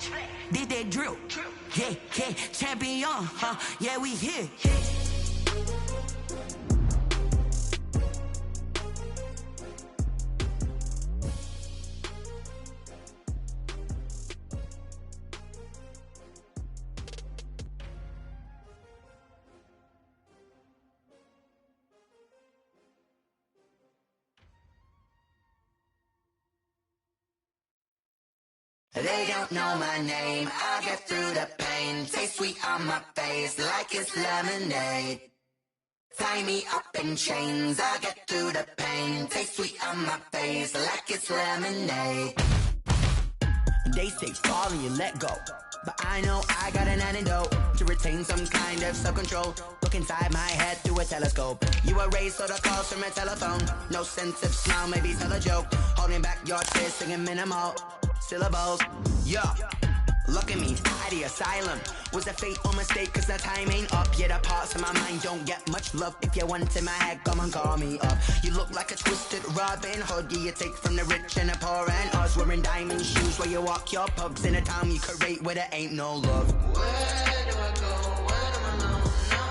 track. Did that drill. Yeah, yeah, champion, huh? Yeah, we here. They don't know my name, I get through the pain. Taste sweet on my face like it's lemonade. Tie me up in chains, I get through the pain. Taste sweet on my face like it's lemonade. They say fall and you let go, but I know I got an antidote to retain some kind of self-control. Look inside my head through a telescope. You erase all the calls from a telephone. No sense of smile, maybe tell a joke. Holding back your tears, singing minimal syllables. Yeah, look at me, at the asylum. Was a fate or mistake, cause the time ain't up. Yeah, the parts of my mind don't get much love. If you want in my head, come and call me up. You look like a twisted Robin Hood. Yeah, you take from the rich and the poor and us. Wearing diamond shoes where you walk your pubs. In a town you create where there ain't no love. Where do I go? Where do I know? Not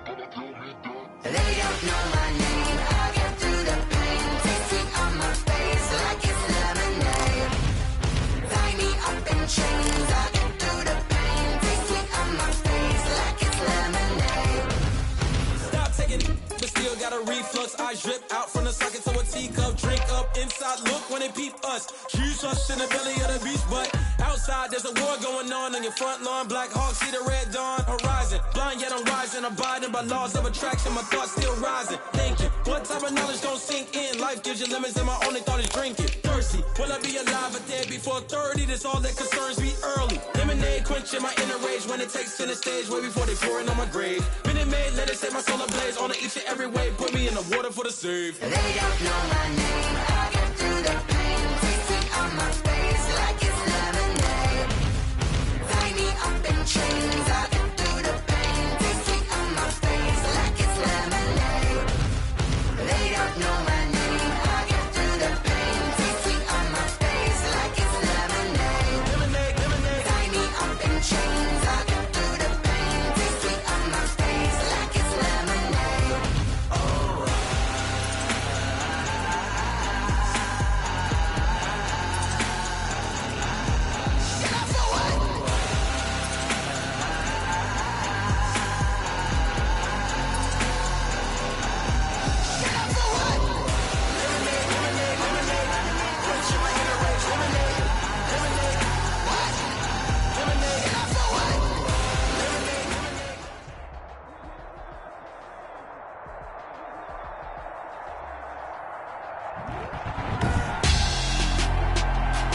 on the phone, when I'm on my own. They don't know my name, I get through the pain. Taste sweet on my face like it's lemonade. Tie me up in chains, I get through the pain. Taste sweet on my face like it's lemonade. Stop taking it, but still got a reflux. I drip out from the socket to a teacup. Drink up inside, look when they peep us. Choose us in the belly of the beast, but outside there's a war going on your front lawn. Black Hawk, see the red dawn horizon. Blind yet I'm rising, abiding by laws of attraction. My thoughts still rising, thinking what type of knowledge don't sink in? Life gives you limits and my only thought is drinking. Thirsty, will I be alive or dead before 30? That's all that concerns me early. Lemonade quenching my inner rage when it takes center stage way before they pouring on my grave. Minute Maid, let it set my soul ablaze on each and every way. Put me in the water for the save. They don't know my name, I get through the pain. Taste sweet on my face like it's lemonade. Tie me up in chains, I get through the pain. Taste sweet on my face like it's lemonade. They don't know my name, I get through the pain. Taste sweet on my face like it's lemonade. Lemonade, lemonade. Tie me up in chains, I get through the pain. Taste sweet on my face like it's lemonade.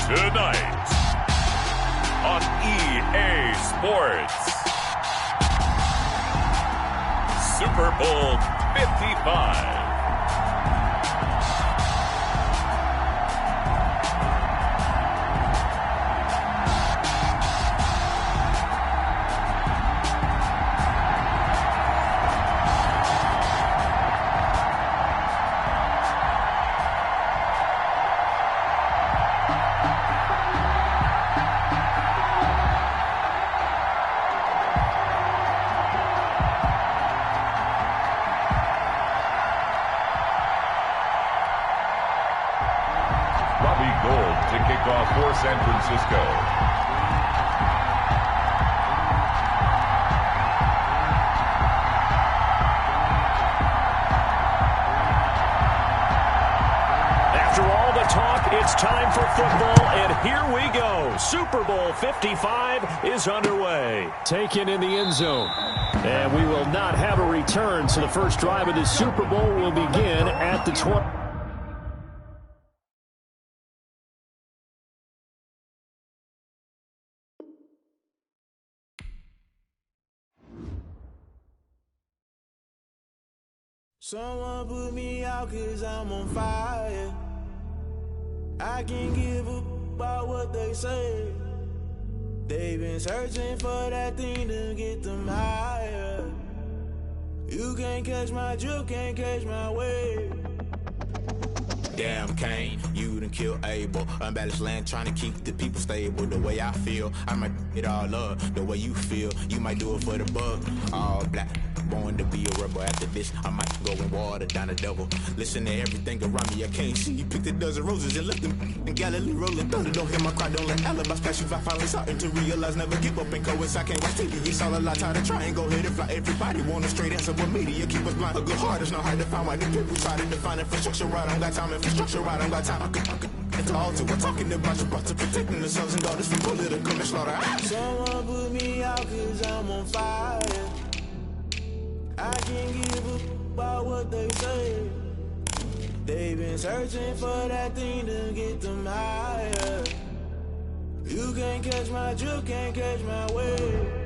Tonight on EA Sports, Super Bowl 55. To kick off for San Francisco. After all the talk, it's time for football, and here we go. Super Bowl 55 is underway. Taken in the end zone. And we will not have a return, so the first drive of the Super Bowl will begin at the 20. Someone put me out cause I'm on fire. I can't give a about what they say. They've been searching for that thing to get them higher. You can't catch my drift, can't catch my wave. Damn, Kane, you done killed Abel. Unbalanced land, trying to keep the people stable. The way I feel, I might it all up. The way you feel, you might do it for the bug. All black, born to be a rebel. After this, I might go and water down the devil. Listen to everything around me, I can't see. You picked a dozen roses and left them in Galilee rolling thunder. Don't hear my cry, don't let alibis pass you. I finally starting to realize, never give up and coincide. I can't watch TV, it's all a lot. Tired of trying, go ahead and fly. Everybody want a straight answer, but media keep us blind. A good heart is not hard to find. Why the people try to define infrastructure right? I don't got time, infrastructure right? I don't got time. I could it's all to we're talking about your brother protecting the sons and daughters from political and slaughter. Someone put me out cause I'm on fire. I can't give a about what they say. They've been searching for that thing to get them higher. You can't catch my drift, can't catch my wave.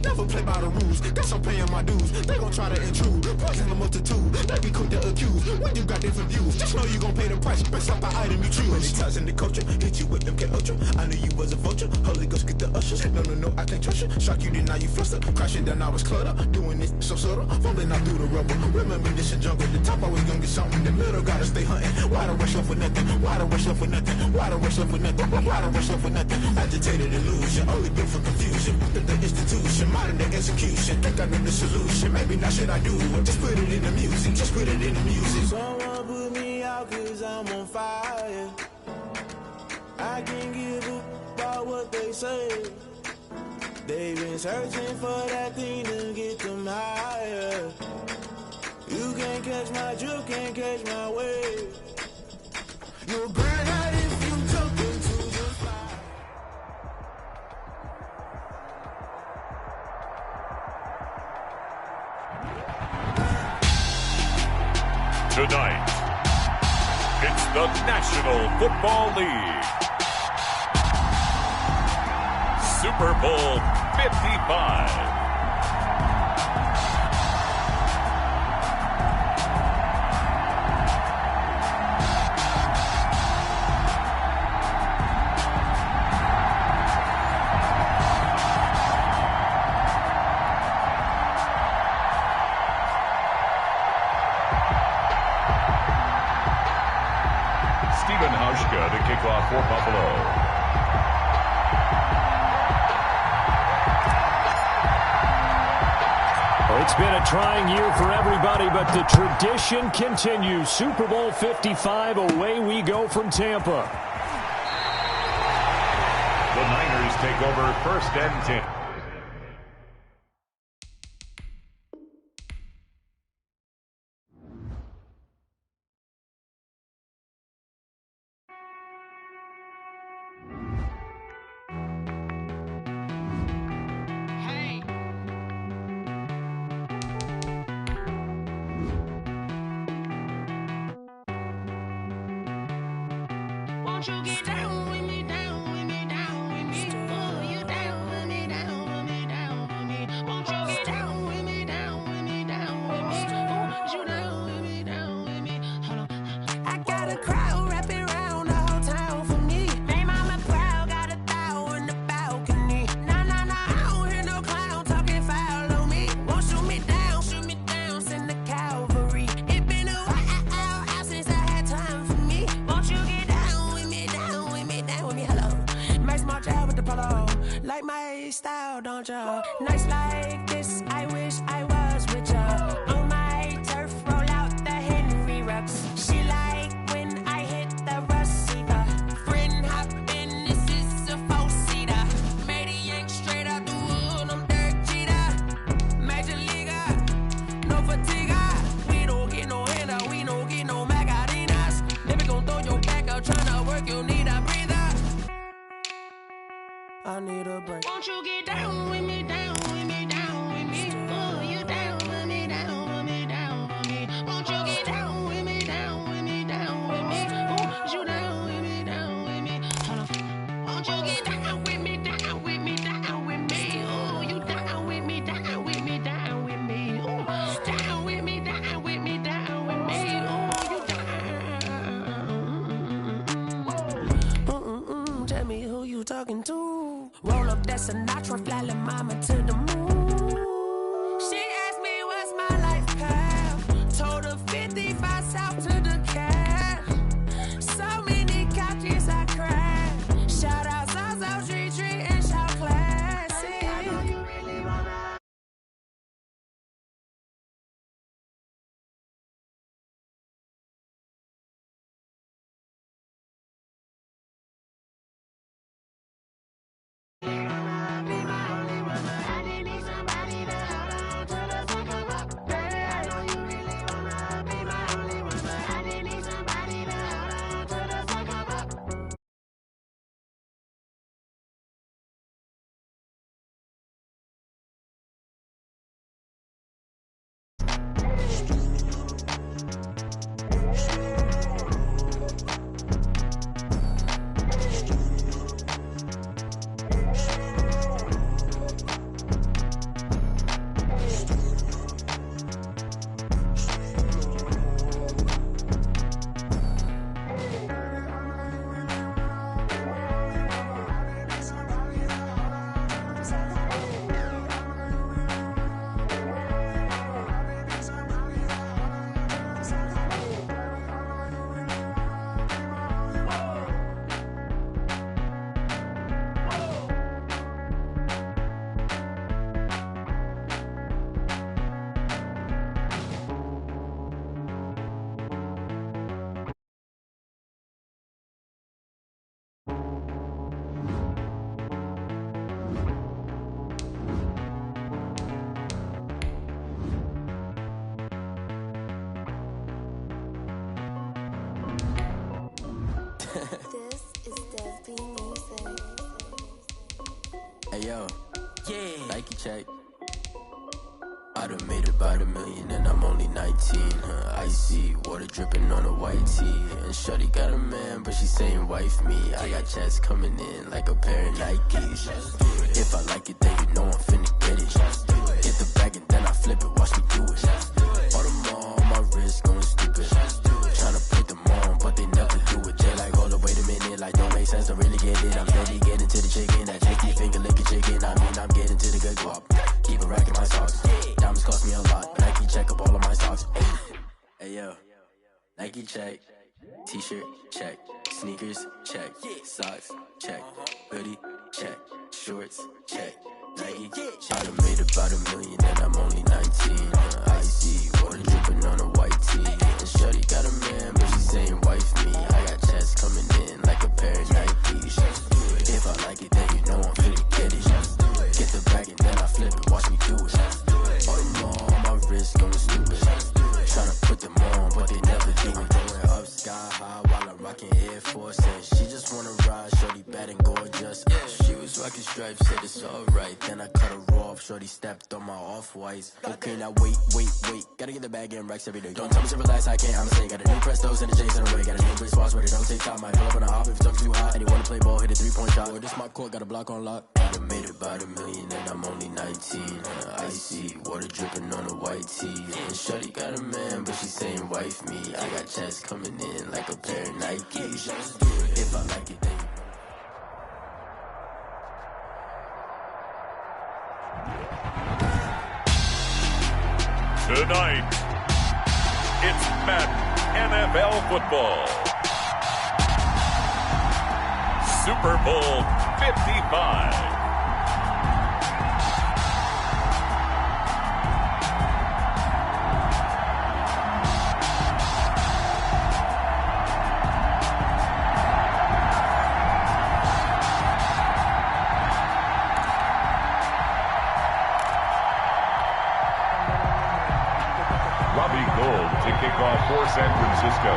Never play by the rules, guess I'm paying my dues. They gon' try to intrude, poison the multitude. They be quick to accuse, when you got different views. Just know you gon' pay the price, based off the item you choose. Many ties in the culture, hit you with MK Ultra. I knew you was a vulture, Holy Ghost get the ushers. No, I can't trust you. Shock you, then now you fluster. Crashing down, I was cluttered. Doing this so subtle, fumbling out through the rubble. Remember this a jungle, the top always gonna get something. In the middle, gotta stay hunting. Why the rush left with nothing? Why the rush left with nothing? Why the rush left with nothing? Why the rush left with nothing? Agitated illusion, only built for confusion. The institution, modern day execution. Think I know the solution. Maybe not should I do it? Just put it in the music. Just put it in the music. Someone put me out cause I'm on fire. I can't give a about what they say. They've been searching for that thing to get them higher. You can't catch my drift, can't catch my wave. You'll burn out if you jump into the fire. Tonight, it's the National Football League. Super Bowl 55. To kick off for Buffalo. It's been a trying year for everybody, but the tradition continues. Super Bowl 55, away we go from Tampa. The Niners take over 1st and 10. Won't you get down with me, down with me, down with me? Oh, you down with me, down with me, down with me. Won't you get down with me, down with me, down with me? Oh, you down with me, down with me? Hold on. I got a crowd wrapping around the whole town for me. Hey, mama proud, got a thou in the balcony. Nah, I don't hear no clown talking foul on me. Won't shoot me down, send the cavalry. It been a while since I had time for me. Won't you get down with me, down with me, down with me? Hello. Max March out with the polo. Like my style, don't ya? Nights like this, I wish I was with ya. On my turf, roll out the Henry Rux. She like when I hit the receiver. Friend hop in, this is a four-seater. Made a yank straight out the wood, I'm Derek Jeter. Major leaguer, no fatigue. We don't get no handout, we don't get no Magarinas. Never gon' throw your back out, tryna work, you need a breather. I need a break. Won't you get down with me, down with me, down with me? Oh, you down with me, down with me, down with me? Won't you get down with me, down with me, down with me? Oh, you down with me, down with me? Hold on. Won't you get down with me, down with me, down with me? Oh, you down with me, down with me, down with me? Oh, down with me, down with me, down with me? Oh, you down. Tell me who you talking to. Roll up that Sinatra, fly la mama to the moon. She This is Desby Music. Hey yo, yeah, Nike check. I done made about $1 million and I'm only 19. Icy water dripping on a white tee. And shorty got a man, but she saying wife me. I got checks coming in like a pair of Nikes. If I like it, then you know I'm finna get it. Get the bag and then I flip it, watch me do it. All them on my wrist going stupid. Tryna put them on, but they never do it. They like, hold up, wait a minute, like don't make sense, don't really get it. I'm steady getting to the chicken, that tricky finger licking chicken. I mean, I'm getting to the good guap. Keep a rack in my socks. Diamonds cost me a lot. Nike check up all of my socks. Hey yo, Nike check. T-shirt check. Sneakers check. Socks check. Hoodie check. Shorts check. Nike I done made about $1 million and I'm only 19. Icy water dripping on a white tee. And shorty got a man, but she saying wife me. I got checks coming in like a pair of Nikes. If I like it, then you know I'm finna get it. Get the bag and then I flip it, watch me do it. All them on my wrist going stupid. Tryna put them on, but they never do it. Going up sky high while I'm rocking Air Force. And she just wanna ride, shorty bad and gorgeous. She was rocking stripes, said it's alright. Then I cut her off, shorty stepped on my off-whites. Okay, now wait. Gotta get the bag and racks every day. Don't tell me to relax, I can't, I'ma say. Got a new Prestos and a J's in the way. Got a new British spots, but it don't take time. I fill up on a hop if it talks too hot. And you wanna play ball, hit a 3-point shot. Or this my court, got a block on lock. I done made about $1 million and I'm only 19. Icy water dripping on a white tee. And shorty got a man, but she saying wife me. I got checks coming in like a pair of Nikes. If I like it, then Tonight, it's Madden NFL football. Super Bowl 55. To kick off for San Francisco.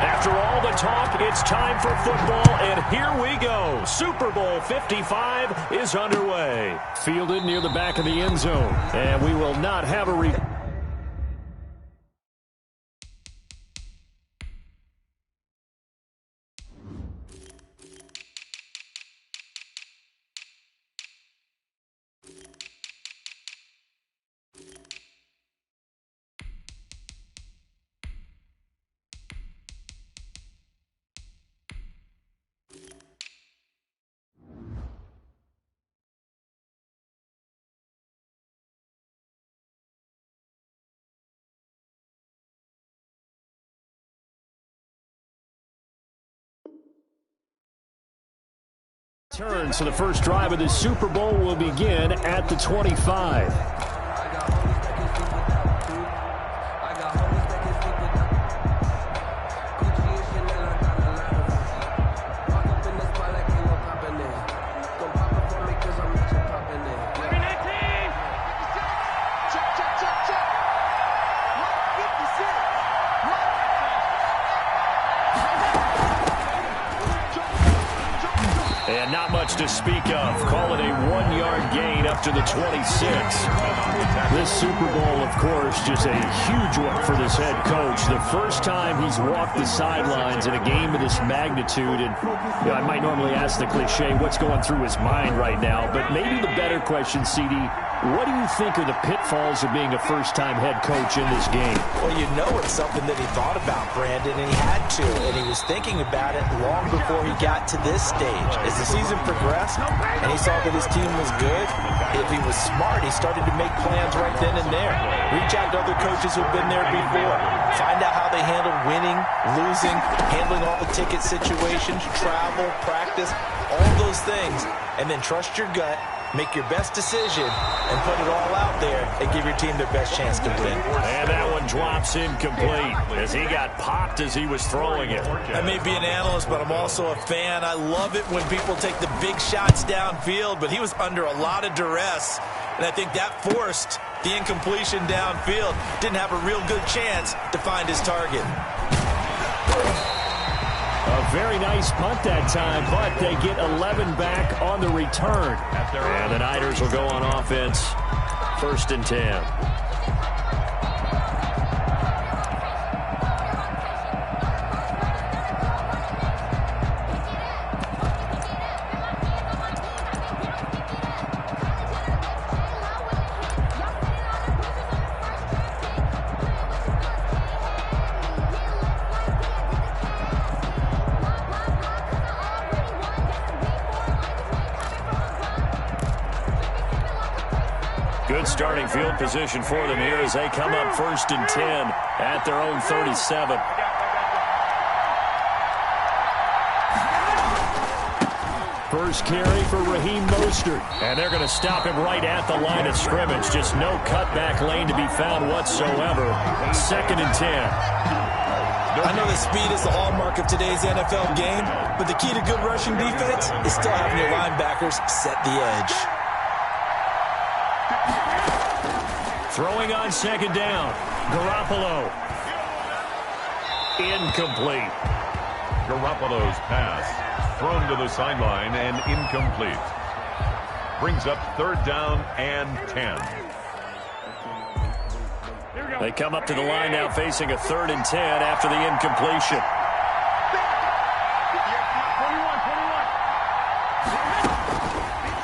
After all the talk, it's time for football, and here we go. Super Bowl 55 is underway. Fielded near the back of the end zone, and we will not have a turn, so the first drive of the Super Bowl will begin at the 25. Not much to speak of. Call it a 1-yard gain up to the 26. This Super Bowl, of course, just a huge one for this head coach. The first time he's walked the sidelines in a game of this magnitude. And I might normally ask the cliche, what's going through his mind right now? But maybe the better question, CD, what do you think are the pitfalls of being a first-time head coach in this game? Well, you know it's something that he thought about, Brandon, and he had to. And he was thinking about it long before he got to this stage. As the season progressed and he saw that his team was good, if he was smart, he started to make plans right then and there. Reach out to other coaches who've been there before. Find out how they handle winning, losing, handling all the ticket situations, travel, practice, all those things. And then trust your gut, make your best decision, and put it all out there and give your team their best chance to win. And that one drops incomplete as he got popped as he was throwing it. I may be an analyst, but I'm also a fan. I love it when people take the big shots downfield, but he was under a lot of duress, and I think that forced the incompletion downfield. Didn't have a real good chance to find his target. A very nice punt that time, but they get 11 back on the return. And the Niners will go on offense, 1st and 10. Good starting field position for them here as they come up 1st and 10 at their own 37. First carry for Raheem Mostert. And they're going to stop him right at the line of scrimmage. Just no cutback lane to be found whatsoever. 2nd and 10. I know that speed is the hallmark of today's NFL game, but the key to good rushing defense is still having your linebackers set the edge. Throwing on 2nd down. Garoppolo. Incomplete. Garoppolo's pass thrown to the sideline and incomplete. Brings up 3rd down and 10. They come up to the line now facing a 3rd and 10 after the incompletion.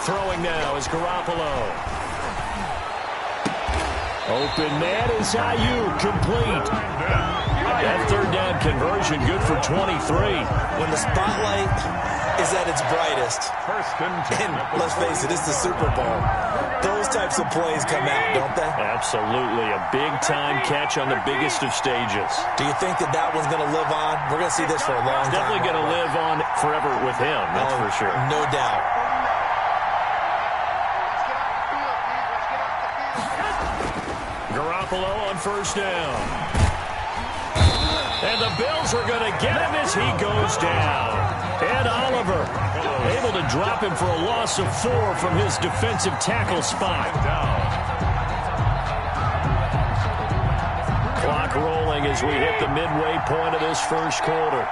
Throwing now is Garoppolo. Open man is Ayuk, complete. That 3rd down conversion good for 23. When the spotlight is at its brightest, and let's face it, it's the Super Bowl, those types of plays come out, don't they? Absolutely. A big-time catch on the biggest of stages. Do you think that that one's going to live on? We're going to see this for a long time. Definitely going to live on forever with him, that's for sure. No doubt. Garoppolo on 1st down. And the Bills are going to get him as he goes down. Ed Oliver able to drop him for a loss of 4 from his defensive tackle spot. Clock rolling as we hit the midway point of this 1st quarter.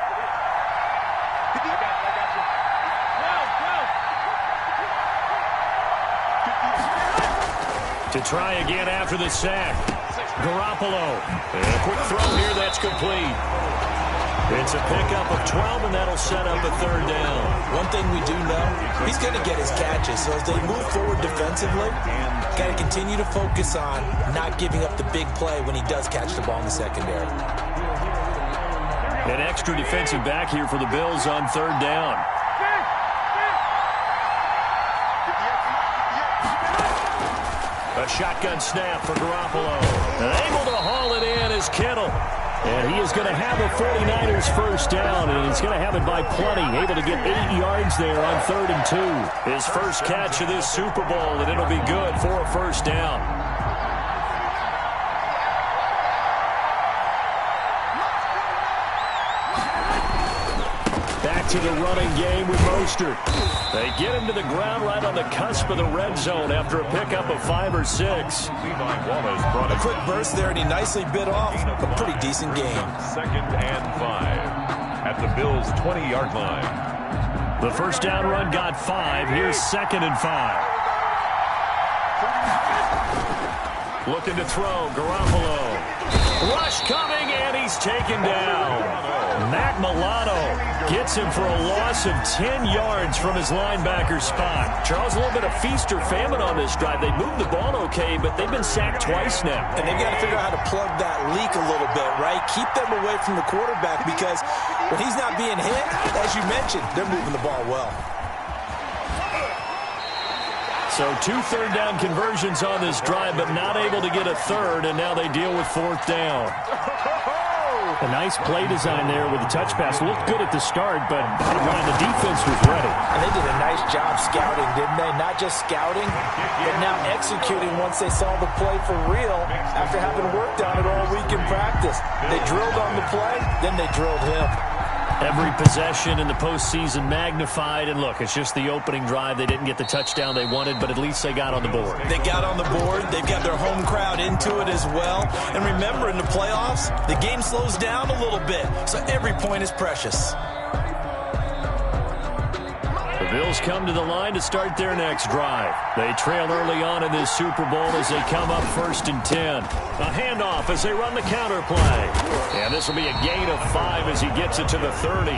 To try again after the sack. Garoppolo. And a quick throw here, that's complete. It's a pickup of 12, and that'll set up a 3rd down. One thing we do know, he's going to get his catches. So as they move forward defensively, got to continue to focus on not giving up the big play when he does catch the ball in the secondary. An extra defensive back here for the Bills on 3rd down. A shotgun snap for Garoppolo. And able to haul it in is Kittle. And he is going to have a 49ers 1st down, and he's going to have it by plenty. Able to get 8 yards there on 3rd and 2. His first catch of this Super Bowl, and it'll be good for a 1st down. Back to the running game with Mostert. They get him to the ground right on the cusp of the red zone after a pickup of 5 or 6. A quick burst there, and he nicely bit off a pretty decent game. 2nd and 5 at the Bills' 20-yard line. The first down run got 5. Here's 2nd and 5. Looking to throw, Garoppolo. Rush coming, and he's taken down. Matt Milano gets him for a loss of 10 yards from his linebacker spot. Charles, a little bit of feast or famine on this drive. They moved the ball okay, but they've been sacked twice now. And they've got to figure out how to plug that leak a little bit, right? Keep them away from the quarterback because when he's not being hit, as you mentioned, they're moving the ball well. So 2 third-down conversions on this drive, but not able to get a third, and now they deal with 4th down. A nice play design there with the touch pass. Looked good at the start, but bottom line, the defense was ready. And they did a nice job scouting, didn't they? Not just scouting, but now executing once they saw the play for real after having worked on it all week in practice. They drilled on the play, then they drilled him. Every possession in the postseason magnified, and look, it's just the opening drive. They didn't get the touchdown they wanted, but at least they got on the board. They got on the board. They've got their home crowd into it as well. And remember, in the playoffs, the game slows down a little bit, so every point is precious. The Bills come to the line to start their next drive. They trail early on in this Super Bowl as they come up 1st and 10. A handoff as they run the counter play. And this will be a gain of 5 as he gets it to the 30.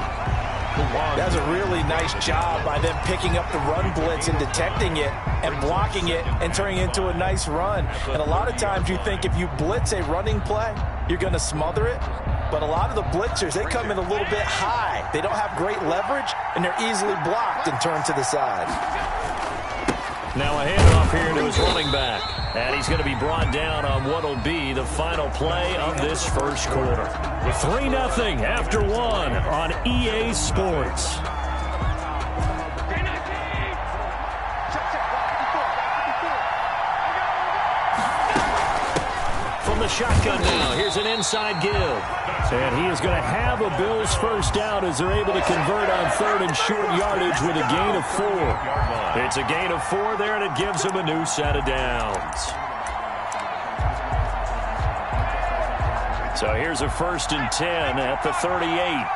That's a really nice job by them picking up the run blitz and detecting it and blocking it and turning it into a nice run. And a lot of times you think if you blitz a running play, you're going to smother it. But a lot of the blitzers, they come in a little bit high. They don't have great leverage, and they're easily blocked and turned to the side. Now a handoff here to his running back. And he's going to be brought down on what will be the final play of this first quarter. 3-0 after 1 on EA Sports. From the shotgun now, here's an inside give. And he is going to have a Bills first down as they're able to convert on 3rd and short yardage with a gain of 4. It's a gain of 4 there, and it gives them a new set of downs. So here's a 1st and 10 at the 38.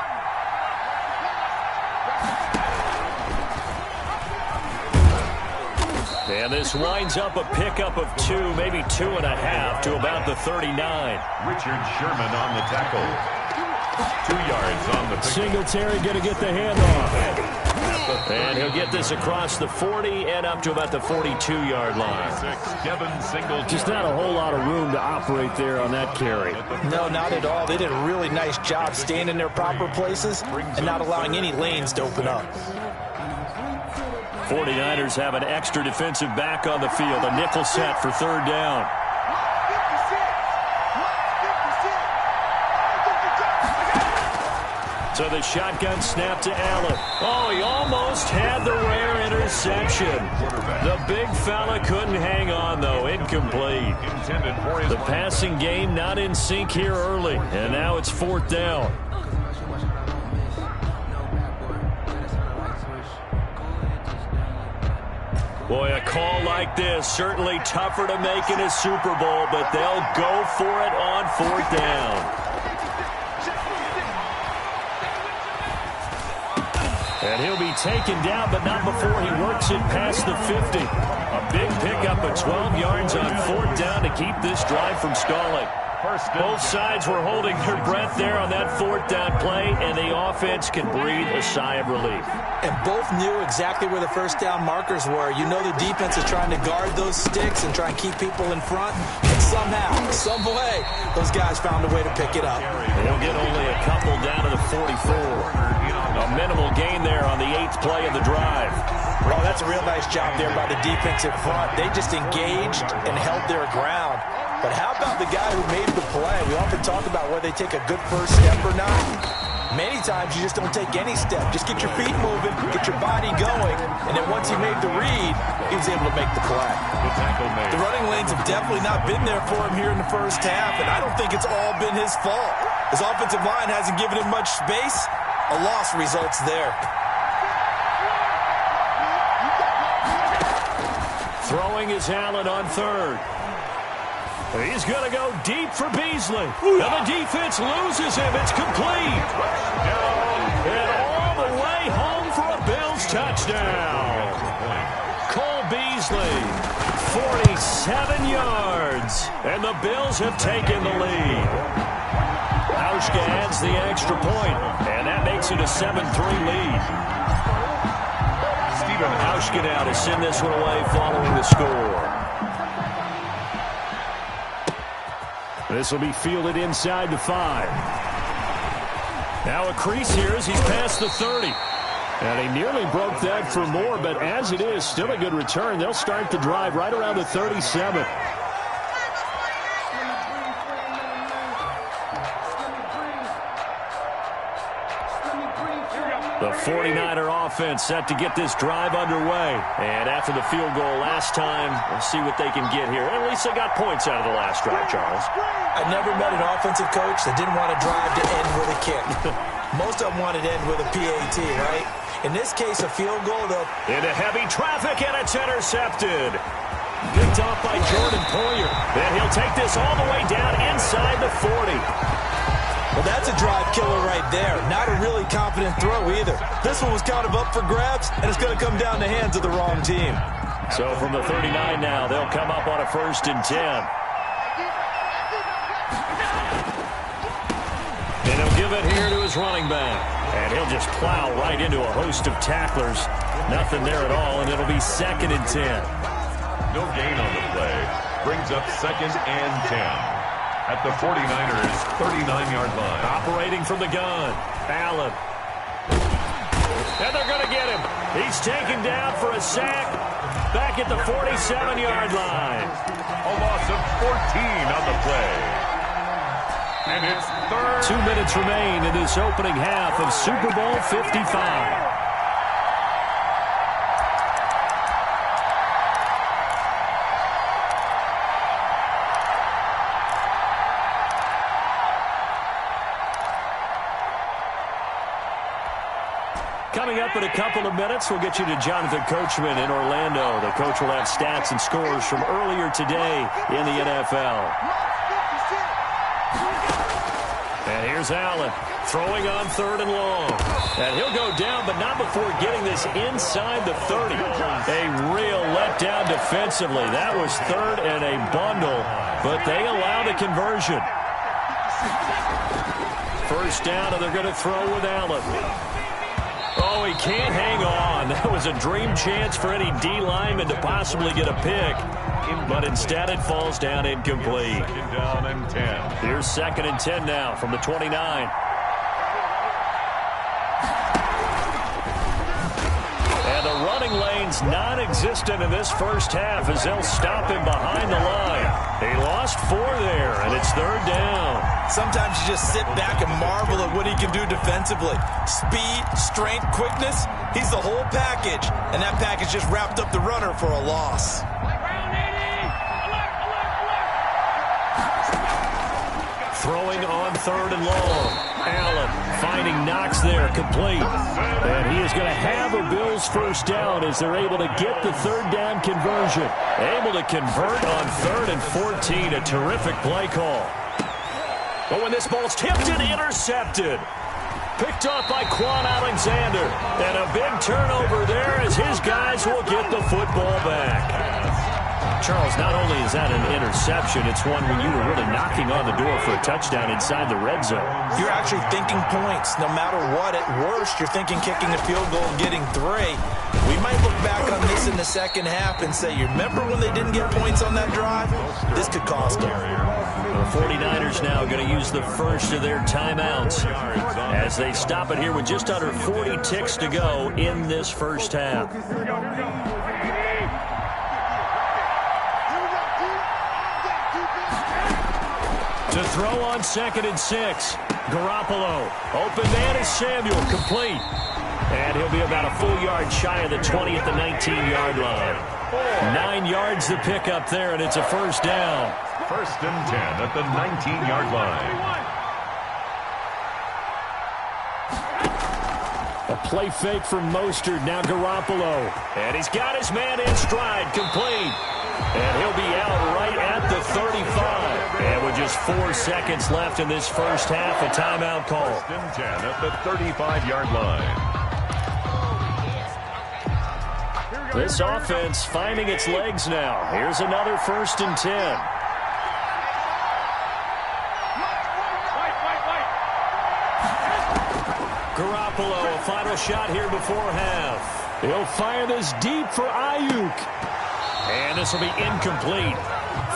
And this winds up a pickup of 2, maybe 2.5 to about the 39. Richard Sherman on the tackle. 2 yards on the pick. Singletary going to get the handoff. And he'll get this across the 40 and up to about the 42-yard line. Just not a whole lot of room to operate there on that carry. No, not at all. They did a really nice job staying in their proper places and not allowing any lanes to open up. 49ers have an extra defensive back on the field. A nickel set for 3rd down. So the shotgun snap to Allen. Oh, he almost had the rare interception. The big fella couldn't hang on, though. Incomplete. The passing game not in sync here early. And now it's 4th down. Boy, a call like this, certainly tougher to make in a Super Bowl, but they'll go for it on 4th down. And he'll be taken down, but not before he works it past the 50. A big pickup of 12 yards on 4th down to keep this drive from stalling. Both sides were holding their breath there on that 4th down play, and the offense can breathe a sigh of relief. And both knew exactly where the first down markers were. You know the defense is trying to guard those sticks and try and keep people in front. And somehow, some way, those guys found a way to pick it up. They'll get only a couple down to the 44. A minimal gain there on the 8th play of the drive. Well, that's a real nice job there by the defensive front. They just engaged and held their ground. But how about the guy who made the play? We often talk about whether they take a good first step or not. Many times you just don't take any step. Just get your feet moving, get your body going, and then once he made the read, he was able to make the play. The running lanes have definitely not been there for him here in the first half, and I don't think it's all been his fault. His offensive line hasn't given him much space. A loss results there. Throwing is Allen on 3rd. He's going to go deep for Beasley. And the defense loses him. It's complete. And all the way home for a Bills Bills touchdown. Cole Beasley, 47 yards. And the Bills have taken the lead. Hauschka adds the extra point, and that makes it a 7-3 lead. Stephen Hauschka now to send this one away following the score. This will be fielded inside the 5. Now a crease here as he's past the 30. And he nearly broke that for more, but as it is, still a good return. They'll start the drive right around the 37. The 49er offense set to get this drive underway. And after the field goal last time, we'll see what they can get here. At least they got points out of the last drive, Charles. I never met an offensive coach that didn't want a drive to end with a kick. Most of them wanted to end with a PAT, right? In this case, a field goal, though. Into heavy traffic, and it's intercepted. Picked off by Jordan Poyer. And he'll take this all the way down inside the 40. Well, that's a drive killer right there. Not a really confident throw either. This one was kind of up for grabs, and it's going to come down the hands of the wrong team. So from the 39 now, they'll come up on a 1st and 10. And he'll give it here to his running back. And he'll just plow right into a host of tacklers. Nothing there at all, and it'll be 2nd and 10. No gain on the play. Brings up 2nd and 10. At the 49ers' 39-yard line. Operating from the gun, Allen. And they're going to get him. He's taken down for a sack back at the 47-yard line. A loss of 14 on the play. And it's 3rd. 2 minutes remain in this opening half of Super Bowl 55. Coming up in a couple of minutes, we'll get you to Jonathan Coachman in Orlando. The coach will have stats and scores from earlier today in the NFL. And here's Allen throwing on 3rd and long. And he'll go down, but not before getting this inside the 30. A real letdown defensively. That was 3rd and a bundle, but they allowed a conversion. 1st down, and they're going to throw with Allen. Oh, he can't hang on. That was a dream chance for any D lineman to possibly get a pick. But instead it falls down incomplete. 2nd down and 10. Here's 2nd and 10 now from the 29. And the running lane's non-existent in this first half as they'll stop him behind the line. He lost 4 there, and it's 3rd down. Sometimes you just sit back and marvel at what he can do defensively. Speed, strength, quickness, he's the whole package. And that package just wrapped up the runner for a loss. Throwing on 3rd and long. Allen finding Knox there, complete. And he is going to have a Bills 1st down as they're able to get the 3rd down conversion. Able to convert on 3rd and 14. A terrific play call. But when this ball's tipped and intercepted. Picked off by Quan Alexander. And a big turnover there as his guys will get the football back. Charles, not only is that an interception, it's one when you were really knocking on the door for a touchdown inside the red zone. You're actually thinking points. No matter what, at worst, you're thinking kicking a field goal and getting 3. We might look back on this in the 2nd half and say, you remember when they didn't get points on that drive? This could cost them. The 49ers now going to use the first of their timeouts as they stop it here with just under 40 ticks to go in this first half. To throw on 2nd and 6. Garoppolo. Open man is Samuel. Complete. And he'll be about a full yard shy of the 20 at the 19-yard line. 9 yards the pickup there, and it's a 1st down. 1st and 10 at the 19-yard line. A play fake from Mostert. Now Garoppolo. And he's got his man in stride. Complete. And he'll be out right at the 35. And with just 4 seconds left in this first half, a timeout call. 1st and 10 at the 35-yard line. This offense finding its legs now. Here's another 1st and 10. Garoppolo, a final shot here before half. He'll fire this deep for Ayuk. And this will be incomplete.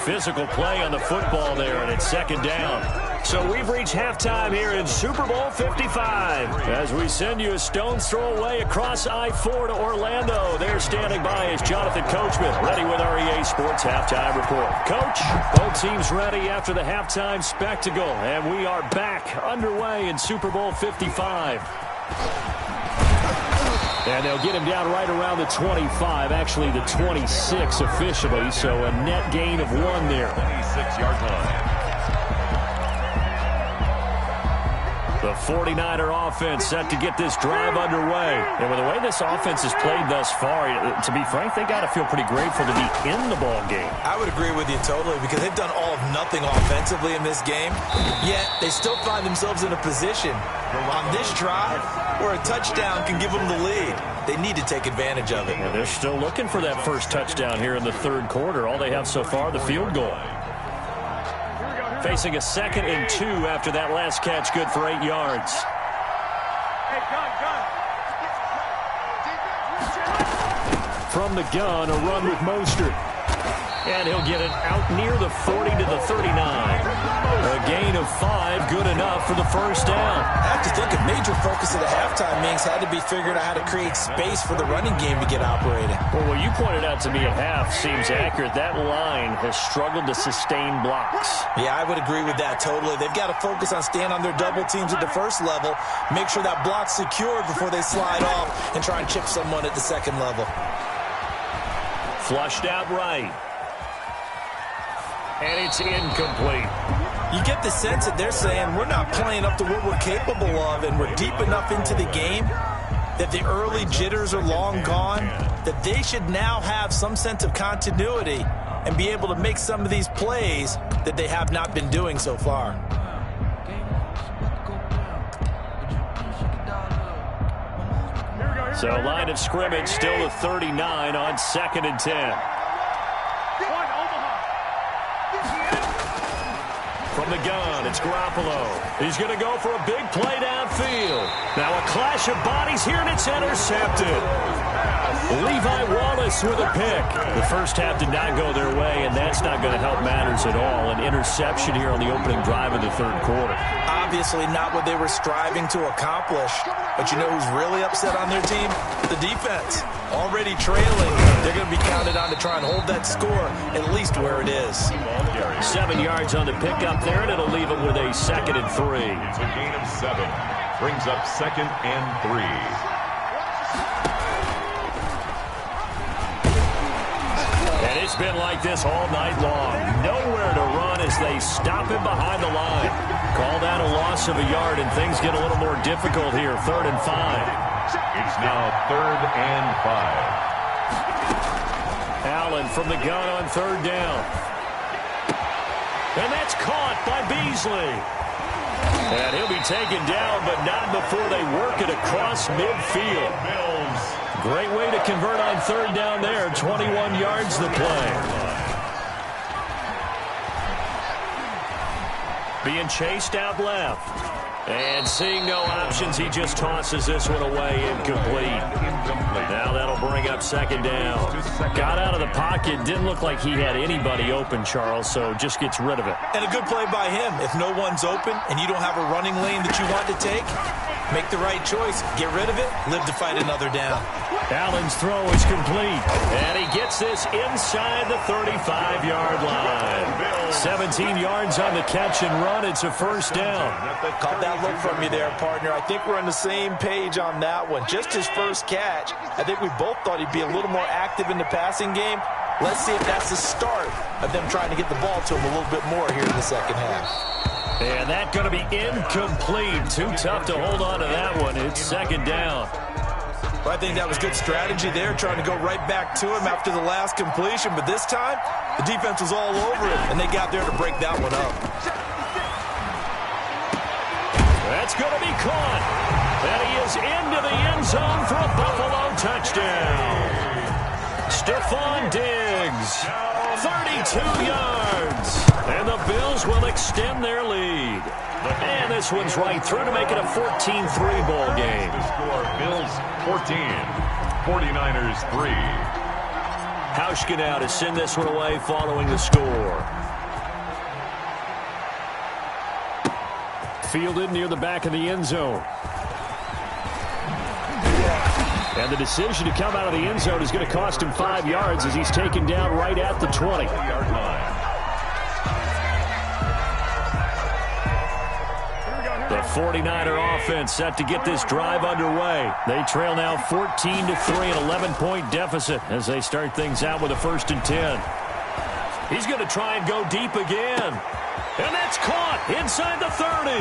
Physical play on the football there, and it's 2nd down. So we've reached halftime here in Super Bowl 55. As we send you a stone's throw away across I-4 to Orlando. There standing by is Jonathan Coachman, ready with our EA Sports Halftime Report. Coach, both teams ready after the halftime spectacle, and we are back underway in Super Bowl 55. And they'll get him down right around the 25, actually the 26 officially, so a net gain of 1 there. 26-yard line. The 49er offense set to get this drive underway. And with the way this offense has played thus far, to be frank, they got to feel pretty grateful to be in the ball game. I would agree with you totally because they've done all of nothing offensively in this game, yet they still find themselves in a position on this drive where a touchdown can give them the lead. They need to take advantage of it. And they're still looking for that first touchdown here in the 3rd quarter. All they have so far, the field goal. Facing a 2nd and 2 after that last catch, good for 8 yards. From the gun, a run with Mostert. And he'll get it out near the 40 to the 39. A gain of 5, good enough for the 1st down. I have to think a major focus of the halftime meetings had to be figuring out how to create space for the running game to get operating. Well, what you pointed out to me at half seems accurate. That line has struggled to sustain blocks. Yeah, I would agree with that totally. They've got to focus on staying on their double teams at the 1st level, make sure that block's secured before they slide off and try and chip someone at the 2nd level. Flushed out right. And it's incomplete. You get the sense that they're saying we're not playing up to what we're capable of, and we're deep enough into the game that the early jitters are long gone, that they should now have some sense of continuity and be able to make some of these plays that they have not been doing so far. So line of scrimmage still a 39 on 2nd and 10. From the gun, it's Garoppolo. He's going to go for a big play downfield. Now a clash of bodies here, and it's intercepted. Levi Wallace with a pick. The first half did not go their way, and that's not going to help matters at all. An interception here on the opening drive of the 3rd quarter. Obviously not what they were striving to accomplish. But you know who's really upset on their team? The defense. Already trailing. They're going to be counted on to try and hold that score at least where it is. 7 yards on the pickup there, and it'll leave them with a 2nd and 3. It's a gain of 7. Brings up 2nd and 3. And it's been like this all night long. Nowhere to run as they stop him behind the line. Call that a loss of a yard, and things get a little more difficult here. 3rd and 5. It's now 3rd and 5. Allen from the gun on 3rd down. And that's caught by Beasley. And he'll be taken down, but not before they work it across midfield. Great way to convert on 3rd down there. 21 yards the play. Being chased out left. And seeing no options, he just tosses this one away, incomplete. Now that'll bring up 2nd down. Got out of the pocket, didn't look like he had anybody open, Charles, so just gets rid of it. And a good play by him. If no one's open and you don't have a running lane that you want to take, make the right choice, get rid of it, live to fight another down. Allen's throw is complete, and he gets this inside the 35-yard line. 17 yards on the catch and run. It's a 1st down. Caught that look from you there, partner. I think we're on the same page on that one. Just his first catch. I think we both thought he'd be a little more active in the passing game. Let's see if that's the start of them trying to get the ball to him a little bit more here in the 2nd half. And that's going to be incomplete. Too tough to hold on to that one. It's 2nd down. Well, I think that was good strategy there, trying to go right back to him after the last completion. But this time, the defense was all over it, and they got there to break that one up. That's going to be caught. And he is into the end zone for a Buffalo touchdown. Stephon Diggs, 32 yards. And the Bills will extend their lead. And this one's right through to make it a 14-3 ball game. The score, Bills 14, 49ers 3. Hauschka now to send this one away following the score. Fielded near the back of the end zone. And the decision to come out of the end zone is going to cost him 5 yards as he's taken down right at the 20-yard line. The 49er offense set to get this drive underway. They trail now 14-3, an 11-point deficit as they start things out with a 1st and 10. He's going to try and go deep again. And that's caught inside the 30.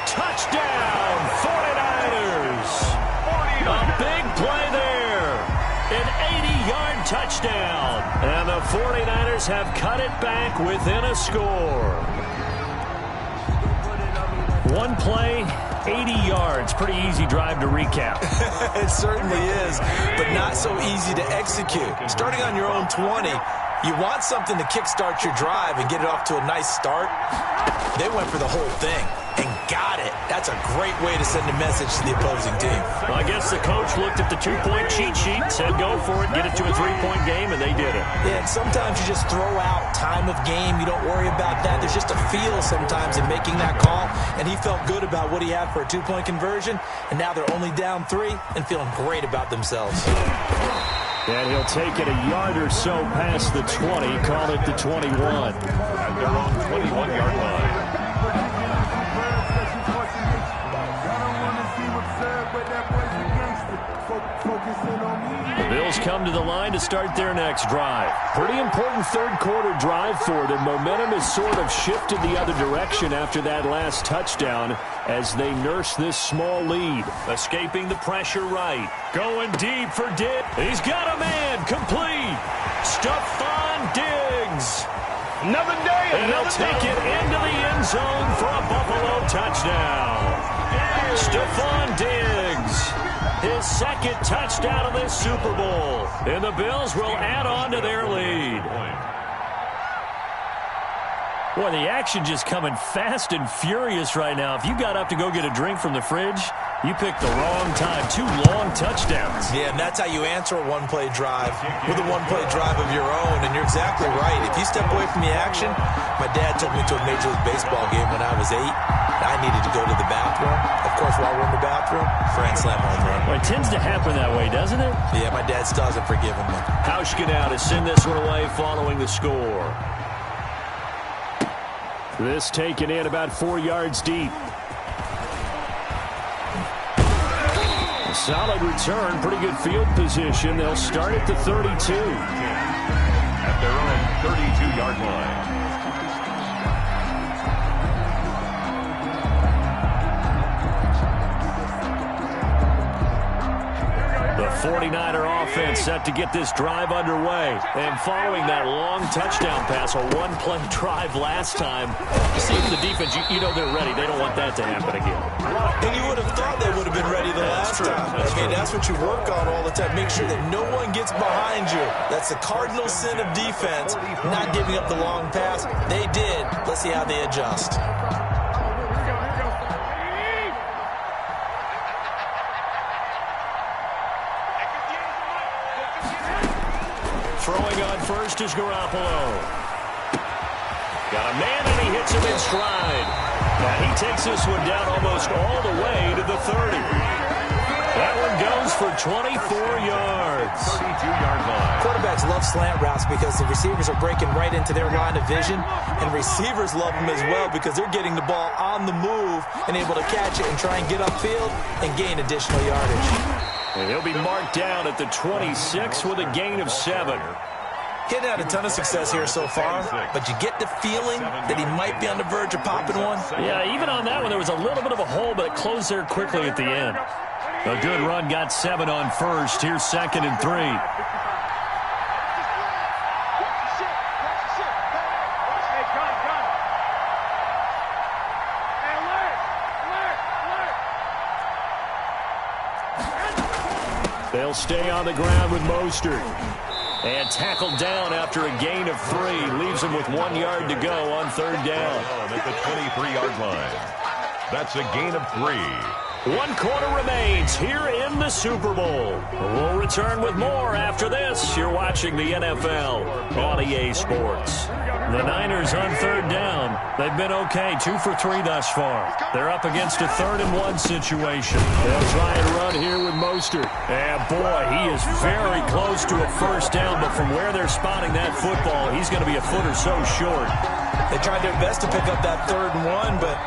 Touchdown, 49ers. A big play there. An 80-yard touchdown. And the 49ers have cut it back within a score. One play, 80 yards. Pretty easy drive to recap. It certainly is, but not so easy to execute. Starting on your own 20, you want something to kickstart your drive and get it off to a nice start. They went for the whole thing and got it. That's a great way to send a message to the opposing team. Well, I guess the coach looked at the 2-point cheat sheet, said go for it, get it to a 3-point game, and they did it. Yeah, and sometimes you just throw out time of game. You don't worry about that. There's just a feel sometimes in making that call, and he felt good about what he had for a 2-point conversion, and now they're only down 3 and feeling great about themselves. And he'll take it a yard or so past the 20, call it the 21. At their own 21-yard line. The Bills come to the line to start their next drive. Pretty important third-quarter drive for them. Momentum has sort of shifted the other direction after that last touchdown as they nurse this small lead. Escaping the pressure right. Going deep for Diggs. He's got a man. Complete. Stephon Diggs. Another day, and he'll take it into the end zone for a Buffalo touchdown. Stephon Diggs. His 2nd touchdown of this Super Bowl. And the Bills will add on to their lead. Boy, the action just coming fast and furious right now. If you got up to go get a drink from the fridge, you picked the wrong time. 2 long touchdowns. Yeah, and that's how you answer a one-play drive with a one-play drive of your own. And you're exactly right. If you step away from the action, my dad took me to a Major League Baseball game when I was 8. I needed to go to the bathroom. Of course, while we're in the bathroom, grand slam home run. Well, it tends to happen that way, doesn't it? Yeah, my dad still hasn't forgiven me. Hauschka now to send this one away following the score. This taken in about 4 yards deep. A solid return, pretty good field position. They'll start at the 32. At their own 32-yard line. The 49er offense set to get this drive underway. And following that long touchdown pass, a one-play drive last time, see if the defense, you know they're ready. They don't want that to happen again. And you would have thought they would have been ready the last time. That's what you work on all the time. Make sure that no one gets behind you. That's the cardinal sin of defense, not giving up the long pass. They did. Let's see how they adjust. Throwing on first is Garoppolo. Got a man and he hits him in stride. And he takes this one down almost all the way to the 30. That one goes for 24 yards. 32-yard line. Quarterbacks love slant routes because the receivers are breaking right into their line of vision. And receivers love them as well because they're getting the ball on the move and able to catch it and try and get upfield and gain additional yardage. And he'll be marked down at the 26 with a gain of 7. He had a ton of success here so far, but you get the feeling that he might be on the verge of popping one. Yeah, even on that one, there was a little bit of a hole, but it closed there quickly at the end. A good run, got 7 on first. Here's 2nd and 3. They'll stay on the ground with Mostert. And tackled down after a gain of 3. Leaves him with 1 yard to go on 3rd down. At the 23-yard line. That's a gain of 3. 1 quarter remains here in the Super Bowl. We'll return with more after this. You're watching the NFL on EA Sports. The Niners on 3rd down. They've been okay, 2 for 3 thus far. They're up against a 3rd and 1 situation. They'll try and run here with Mostert. And boy, he is very close to a 1st down, but from where they're spotting that football, he's going to be a foot or so short. They tried their best to pick up that 3rd and 1, but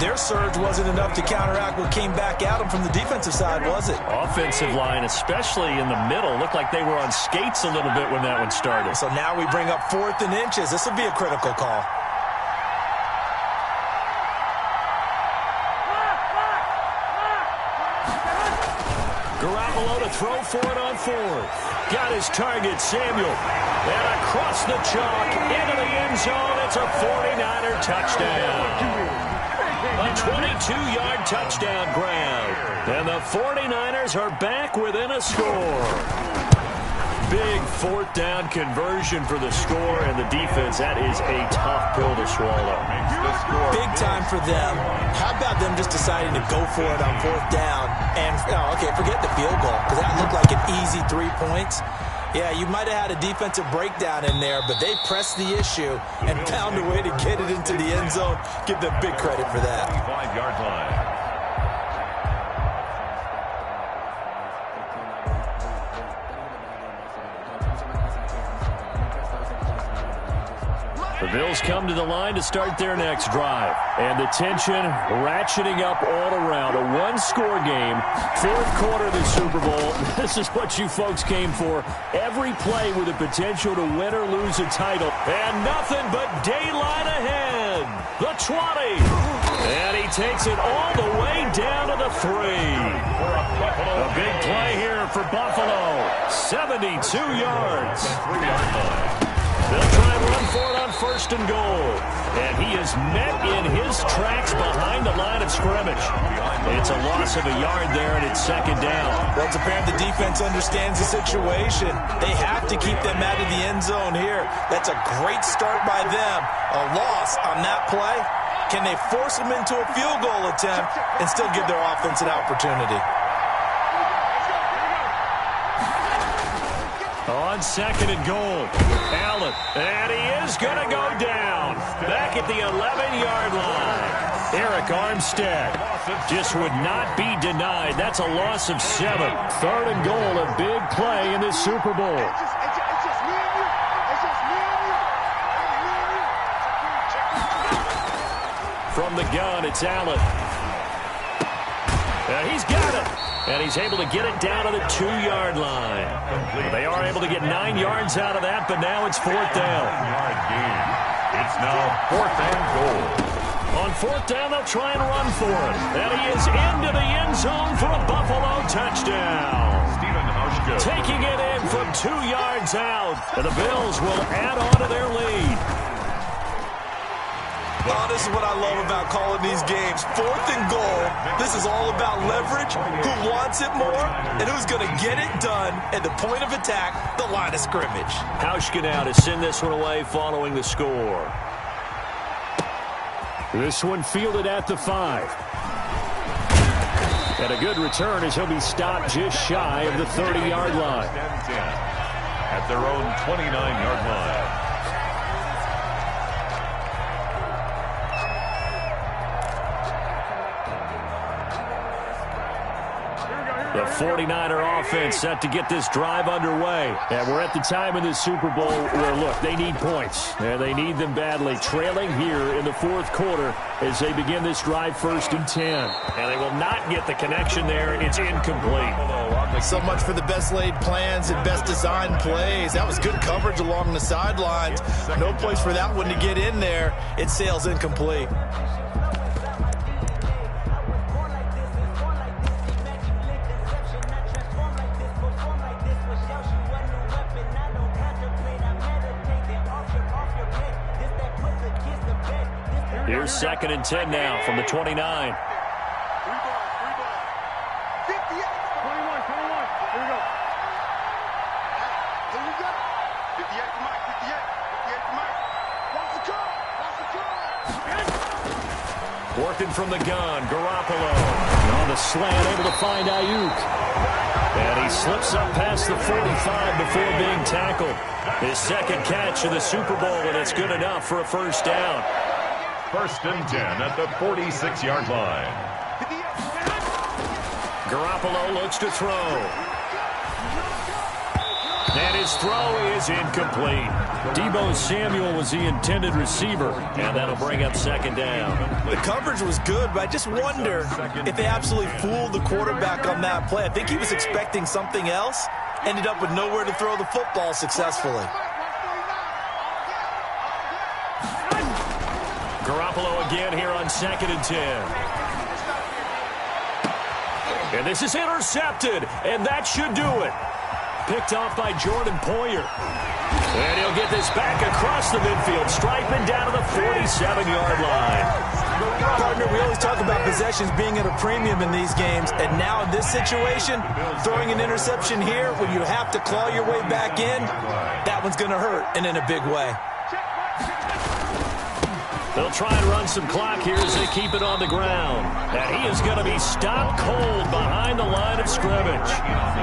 their surge wasn't enough to counteract what came back at them from the defensive side, was it? Offensive line, especially in the middle, looked like they were on skates a little bit when that one started. So now we bring up 4th and inches. This will be a critical call. Garoppolo to throw for it on 4th. Got his target, Samuel. And across the chalk, into the end zone. It's a 49er touchdown. A 22-yard touchdown grab. And the 49ers are back within a score. Big 4th down conversion for the score, and the defense, that is a tough pill to swallow. Big time for them. How about them just deciding to go for it on 4th down? And, okay, forget the field goal, because that looked like an easy 3 points. Yeah, you might have had a defensive breakdown in there, but they pressed the issue and found a way to get it into the end zone. Give them big credit for that. 5-yard line. The Bills come to the line to start their next drive. And the tension ratcheting up all around. A 1-score game. 4th quarter of the Super Bowl. This is what you folks came for. Every play with the potential to win or lose a title. And nothing but daylight ahead. The 20. And he takes it all the way down to the 3. A big play here for Buffalo. 72 yards. They'll try and run for it on 1st and goal. And he is met in his tracks behind the line of scrimmage. It's a loss of a yard there, and it's 2nd down. Well, it's apparent the defense understands the situation. They have to keep them out of the end zone here. That's a great start by them. A loss on that play. Can they force them into a field goal attempt and still give their offense an opportunity? On 2nd and goal, Allen, and he is going to go down. Back at the 11-yard line. Eric Armstead just would not be denied. That's a loss of 7. 3rd and goal, a big play in this Super Bowl. From the gun, it's Allen. And he's got it. And he's able to get it down to the 2-yard line. They are able to get 9 yards out of that, but now it's 4th down. It's now 4th and goal. On 4th down, they'll try and run for it. And he is into the end zone for a Buffalo touchdown. Taking it in from 2 yards out. And the Bills will add on to their lead. Oh, this is what I love about calling these games. 4th and goal. This is all about leverage, who wants it more, and who's going to get it done at the point of attack, the line of scrimmage. Hauschka now to send this one away following the score. This one fielded at the 5. And a good return as he'll be stopped just shy of the 30-yard line. At their own 29-yard line. The 49er offense set to get this drive underway. And we're at the time in the Super Bowl where, look, they need points. And they need them badly. Trailing here in the 4th quarter as they begin this drive 1st and 10. And they will not get the connection there. It's incomplete. So much for the best laid plans and best designed plays. That was good coverage along the sidelines. No place for that one to get in there. It sails incomplete. Here's 2nd and 10 now from the 29. Working from the gun, Garoppolo. On the slant, able to find Ayuk. And he slips up past the 45 before being tackled. His second catch of the Super Bowl, and it's good enough for a first down. 1st and 10 at the 46-yard line. Garoppolo looks to throw. And his throw is incomplete. Deebo Samuel was the intended receiver, and that'll bring up 2nd down. The coverage was good, but I just wonder if they absolutely fooled the quarterback on that play. I think he was expecting something else, ended up with nowhere to throw the football successfully. Garoppolo again here on 2nd and 10. And this is intercepted, and that should do it. Picked off by Jordan Poyer. And he'll get this back across the midfield, striping down to the 47-yard line. Partner, we always talk about possessions being at a premium in these games, and now in this situation, throwing an interception here when you have to claw your way back in, that one's going to hurt, and in a big way. They'll try and run some clock here as they keep it on the ground. And he is going to be stopped cold behind the line of scrimmage.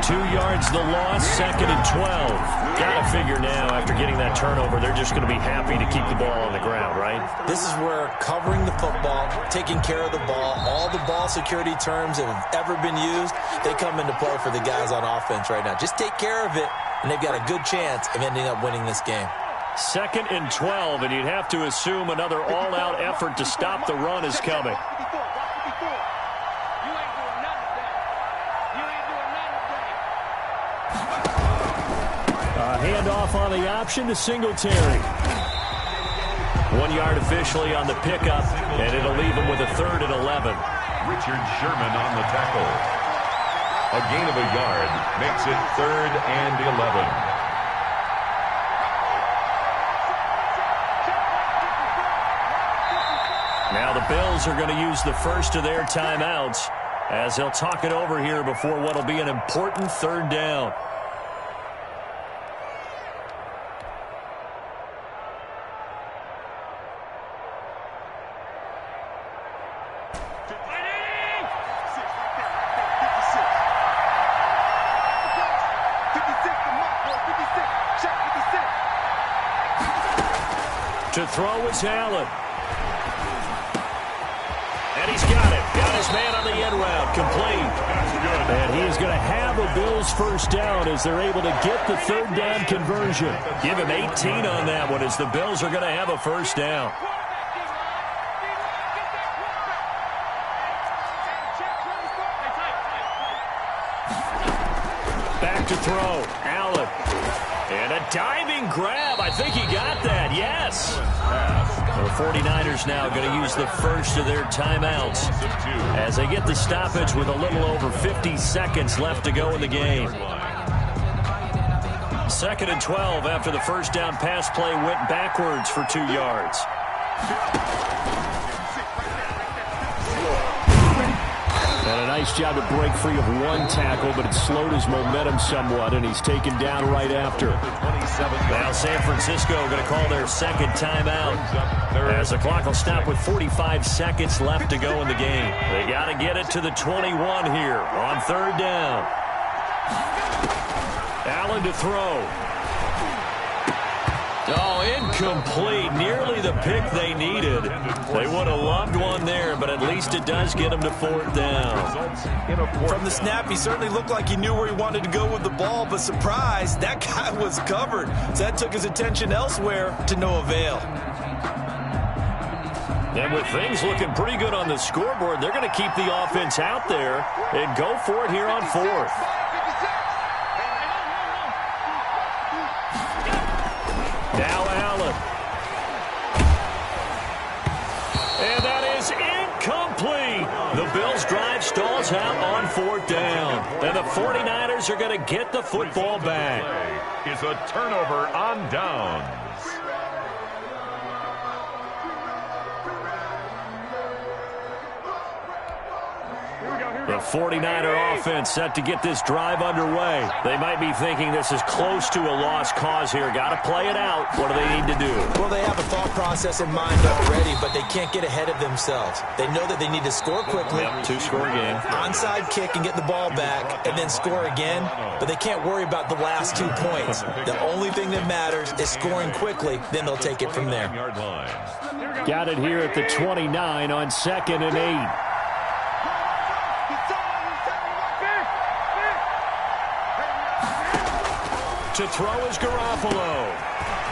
2 yards the loss, 2nd and 12. Got to figure now, after getting that turnover, they're just going to be happy to keep the ball on the ground, right? This is where covering the football, taking care of the ball, all the ball security terms that have ever been used, they come into play for the guys on offense right now. Just take care of it, and they've got a good chance of ending up winning this game. 2nd and 12, and you'd have to assume another all-out effort to stop the run is coming. A handoff on the option to Singletary. 1 yard officially on the pickup, and it'll leave him with a 3rd and 11. Richard Sherman on the tackle. A gain of a yard makes it 3rd and 11. Now the Bills are going to use the first of their timeouts as they'll talk it over here before what will be an important 3rd down. To throw is Allen. And he's got it. Got his man on the end route. Complete. And he is going to have a Bills first down as they're able to get the 3rd down conversion. Give him 18 on that one as the Bills are going to have a first down. Back to throw. Allen. And a diving grab. I think he got that. Yes. The 49ers now going to use the first of their timeouts as they get the stoppage with a little over 50 seconds left to go in the game. 2nd and 12 after the first down pass play went backwards for 2 yards. And a nice job to break free of one tackle, but it slowed his momentum somewhat, and he's taken down right after. Now San Francisco going to call their 2nd timeout as the clock will stop with 45 seconds left to go in the game. They got to get it to the 21 here on 3rd down. Allen to throw. Oh, incomplete. Nearly the pick they needed. They would have loved one there, but at least it does get them to 4th down. From the snap, he certainly looked like he knew where he wanted to go with the ball, but surprise, that guy was covered. So that took his attention elsewhere to no avail. And with things looking pretty good on the scoreboard, they're going to keep the offense out there and go for it here on 4th. Now Allen. And that is incomplete. The Bills' drive stalls out on 4th down. And the 49ers are going to get the football back. Is a turnover on downs. Here we go. The 49er offense set to get this drive underway. They might be thinking this is close to a lost cause here. Got to play it out. What do they need to do? Well, they have a thought process in mind already, but they can't get ahead of themselves. They know that they need to score quickly. Yep, two-score game. Onside kick and get the ball back and then score again, but they can't worry about the last 2 points. The only thing that matters is scoring quickly, then they'll take it from there. Got it here at the 29 on 2nd and 8. To throw is Garoppolo.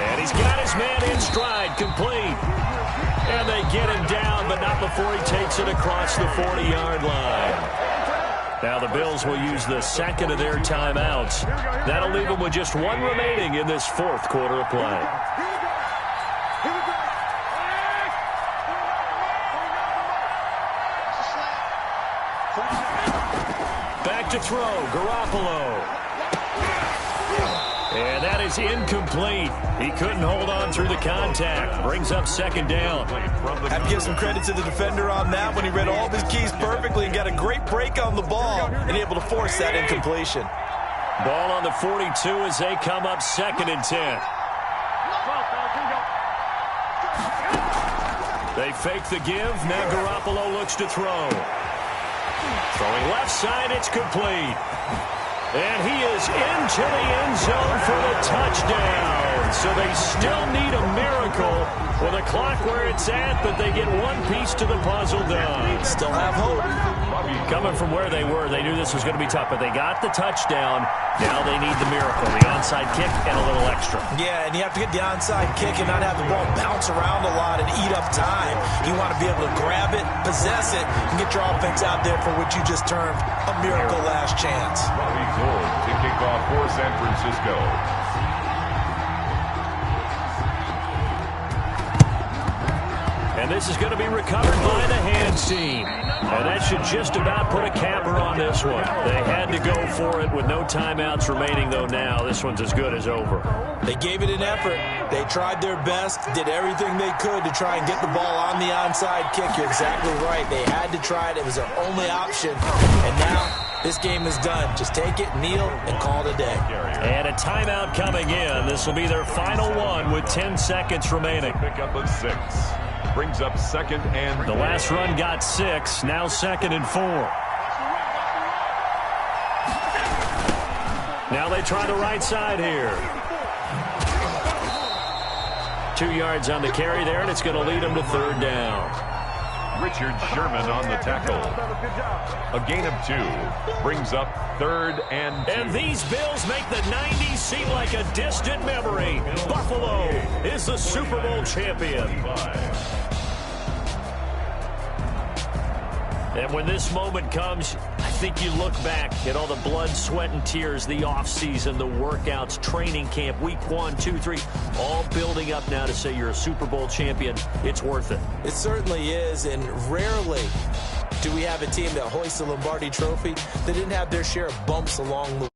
And he's got his man in stride, complete. And they get him down, but not before he takes it across the 40-yard line. Now the Bills will use the second of their timeouts. That'll leave them with just one remaining in this fourth quarter of play. Back to throw, Garoppolo. And that is incomplete. He couldn't hold on through the contact. Brings up second down. I have to give some credit to the defender on that when he read all of his keys perfectly and got a great break on the ball and able to force that incompletion. Ball on the 42 as they come up 2nd and 10. They fake the give. Now Garoppolo looks to throw. Throwing left side, it's complete. And he is into the end zone for the touchdown. So they still need a miracle with a clock where it's at, but they get one piece to the puzzle done. Still have hope. Coming from where they were, they knew this was going to be tough, but they got the touchdown. Now they need the miracle, the onside kick and a little extra. Yeah, and you have to get the onside kick and not have the ball bounce around a lot and eat up time. You want to be able to grab it, possess it, and get your offense out there for what you just termed a miracle last chance. Bobby Gould to kick off for San Francisco. And this is going to be recovered by the hands team. And that should just about put a capper on this one. They had to go for it with no timeouts remaining, though now. This one's as good as over. They gave it an effort. They tried their best, did everything they could to try and get the ball on the onside kick. You're exactly right. They had to try it. It was their only option. And now this game is done. Just take it, kneel, and call it a day. And a timeout coming in. This will be their final one with 10 seconds remaining. Pickup of 6. Brings up 2nd and... The last run got 6. Now 2nd and 4. Now they try the right side here. 2 yards on the carry there, and it's going to lead them to 3rd down. Richard Sherman on the tackle. A gain of 2. Brings up 3rd and 2. And these Bills make the 90s seem like a distant memory. Buffalo is the Super Bowl champion. And when this moment comes, I think you look back at all the blood, sweat, and tears, the offseason, the workouts, training camp, week 1, 2, 3, all building up now to say you're a Super Bowl champion. It's worth it. It certainly is, and rarely do we have a team that hoists the Lombardi Trophy that didn't have their share of bumps along the